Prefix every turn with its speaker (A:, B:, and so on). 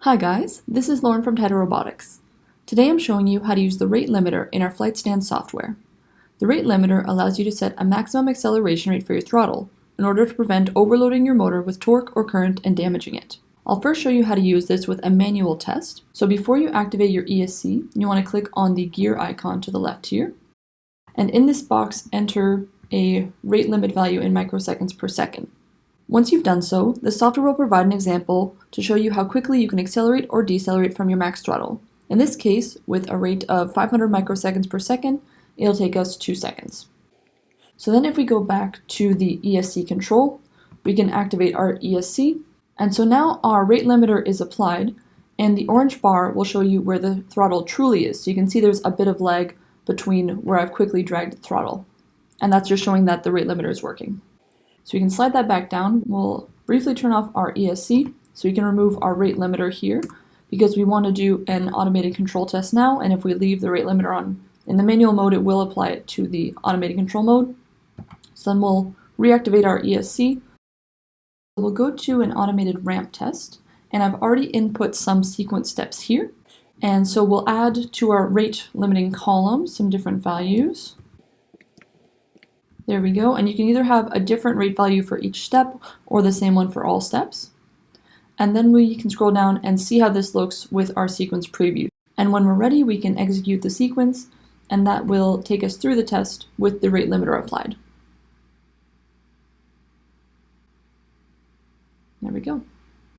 A: Hi guys, this is Lauren from Tata Robotics. Today I'm showing you how to use the rate limiter in our flight stand software. The rate limiter allows you to set a maximum acceleration rate for your throttle in order to prevent overloading your motor with torque or current and damaging it. I'll first show you how to use this with a manual test. So before you activate your ESC, you want to click on the gear icon to the left here. And in this box, enter a rate limit value in microseconds per second. Once you've done so, the software will provide an example to show you how quickly you can accelerate or decelerate from your max throttle. In this case, with a rate of 500 microseconds per second, it'll take us 2 seconds. So then if we go back to the ESC control, we can activate our ESC. And so now our rate limiter is applied, and the orange bar will show you where the throttle truly is. So you can see there's a bit of lag between where I've quickly dragged the throttle. And that's just showing that the rate limiter is working. So we can slide that back down. We'll briefly turn off our ESC so we can remove our rate limiter here because we want to do an automated control test now, and if we leave the rate limiter on in the manual mode, it will apply it to the automated control mode. So then we'll reactivate our ESC. We'll go to an automated ramp test, and I've already input some sequence steps here. And so we'll add to our rate limiting column some different values. There we go, and you can either have a different rate value for each step or the same one for all steps. And then we can scroll down and see how this looks with our sequence preview. And when we're ready, we can execute the sequence, and that will take us through the test with the rate limiter applied. There we go.